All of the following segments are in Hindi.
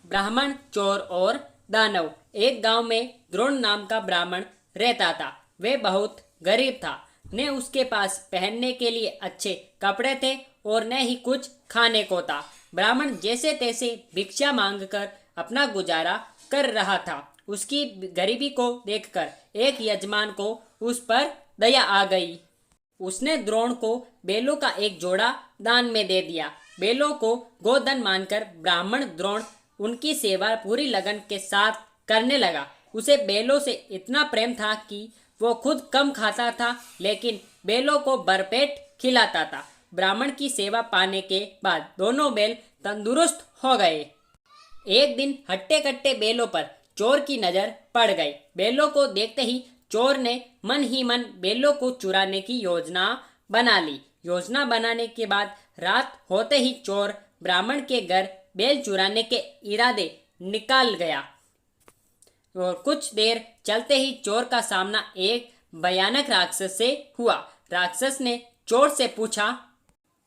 ब्राह्मण, चोर और दानव। एक गांव में द्रोण नाम का ब्राह्मण रहता था। वह बहुत गरीब था। न उसके पास पहनने के लिए अच्छे कपड़े थे और न ही कुछ खाने को था। ब्राह्मण जैसे तैसे भिक्षा मांगकर अपना गुजारा कर रहा था। उसकी गरीबी को देखकर एक यजमान को उस पर दया आ गई। उसने द्रोण को बैलों का एक जोड़ा दान में दे दिया। बैलों को गोधन मानकर ब्राह्मण द्रोण उनकी सेवा पूरी लगन के साथ करने लगा। उसे बैलों से इतना प्रेम था कि वो खुद कम खाता था, लेकिन बैलों को भरपेट खिलाता था। ब्राह्मण की सेवा पाने के बाद दोनों बैल तंदुरुस्त हो गए। एक दिन हट्टे कट्टे बैलों पर चोर की नजर पड़ गई। बैलों को देखते ही चोर ने मन ही मन बैलों को चुराने की योजना बना ली। योजना बनाने के बाद रात होते ही चोर ब्राह्मण के घर बैल चुराने के इरादे निकाल गया और कुछ देर चलते ही चोर का सामना एक भयानक राक्षस से हुआ। राक्षस ने चोर से पूछा,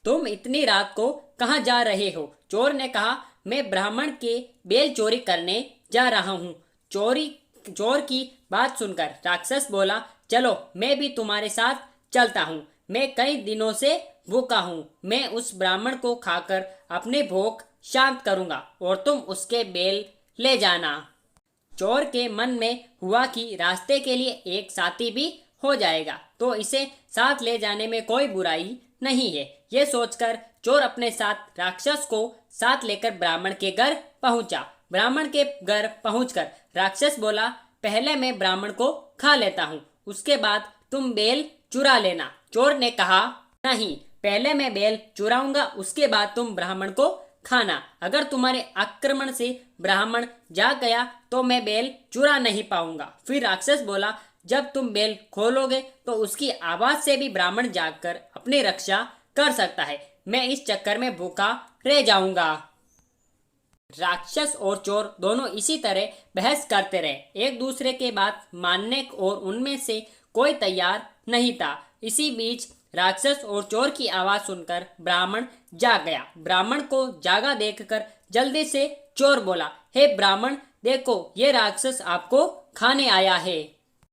तुम इतनी रात को कहाँ जा रहे हो? चोर ने कहा, मैं ब्राह्मण के बैल चोरी करने जा रहा हूँ। चोर की बात सुनकर राक्षस बोला, चलो मैं भी तुम्हारे साथ चलता हूँ। मैं कई दिनों से भूखा हूँ। मैं उस ब्राह्मण को खाकर अपनी भूख शांत करूँगा और तुम उसके बैल ले जाना। चोर के मन में हुआ कि रास्ते के लिए एक साथी भी हो जाएगा तो इसे साथ ले जाने में कोई बुराई नहीं है। ये सोचकर चोर अपने साथ राक्षस को साथ लेकर ब्राह्मण के घर पहुंचा। ब्राह्मण के घर पहुंचकर राक्षस बोला, पहले मैं ब्राह्मण को खा लेता हूँ, उसके बाद तुम बैल चुरा लेना। चोर ने कहा, नहीं, पहले मैं बैल चुराऊंगा, उसके बाद तुम ब्राह्मण को खाना। अगर तुम्हारे आक्रमण से ब्राह्मण जा गया तो मैं बैल चुरा नहीं पाऊंगा। फिर राक्षस बोला, जब तुम बैल खोलोगे तो उसकी आवाज से भी ब्राह्मण जागकर अपनी रक्षा कर सकता है। मैं इस चक्कर में भूखा रह जाऊंगा। राक्षस और चोर दोनों इसी तरह बहस करते रहे। एक दूसरे के बात मानने और उनमें से कोई तैयार नहीं था। इसी बीच राक्षस और चोर की आवाज सुनकर ब्राह्मण जाग गया। ब्राह्मण को जागा देखकर जल्दी से चोर बोला, हे ब्राह्मण, देखो ये राक्षस आपको खाने आया है,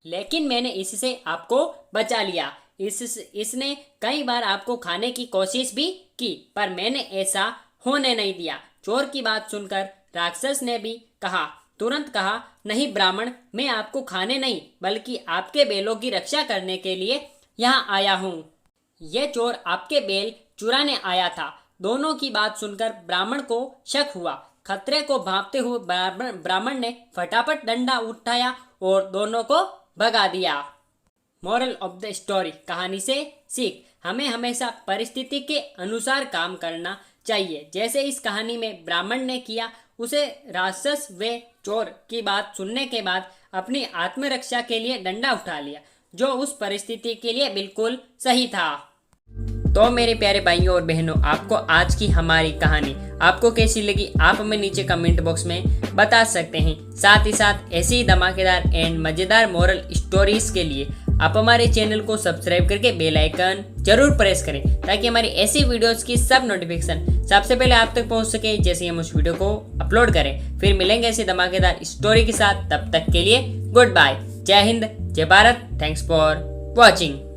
लेकिन मैंने इससे आपको बचा लिया। इसने कई बार आपको खाने की कोशिश भी की, पर मैंने ऐसा होने नहीं दिया। चोर की बात सुनकर राक्षस ने भी तुरंत कहा, नहीं ब्राह्मण, मैं आपको खाने नहीं बल्कि आपके बैलों की रक्षा करने के लिए यहाँ आया हूँ। यह चोर आपके बैल चुराने आया था। दोनों की बात सुनकर ब्राह्मण को शक हुआ। खतरे को भांपते हुए ब्राह्मण ने फटाफट डंडा उठाया और दोनों को भगा दिया। मोरल ऑफ द स्टोरी, कहानी से सीख, हमें हमेशा परिस्थिति के अनुसार काम करना चाहिए। जैसे इस कहानी में ब्राह्मण ने किया, उसे राक्षस व चोर की बात सुनने के बाद अपनी आत्मरक्षा के लिए डंडा उठा लिया, जो उस परिस्थिति के लिए बिल्कुल सही था। तो मेरे प्यारे भाइयों और बहनों, आपको आज की हमारी कहानी आपको कैसी लगी आप हमें नीचे कमेंट बॉक्स में बता सकते हैं। साथ ही साथ ऐसी ही धमाकेदार एंड मजेदार मोरल स्टोरीज के लिए आप हमारे चैनल को सब्सक्राइब करके बेल आइकन जरूर प्रेस करें, ताकि हमारी ऐसी वीडियोस की सब नोटिफिकेशन सबसे पहले आप तक पहुंच सके जैसे हम उस वीडियो को अपलोड करें। फिर मिलेंगे ऐसी धमाकेदार स्टोरी के साथ, तब तक के लिए गुड बाय। जय हिंद, जय भारत। Thanks for watching.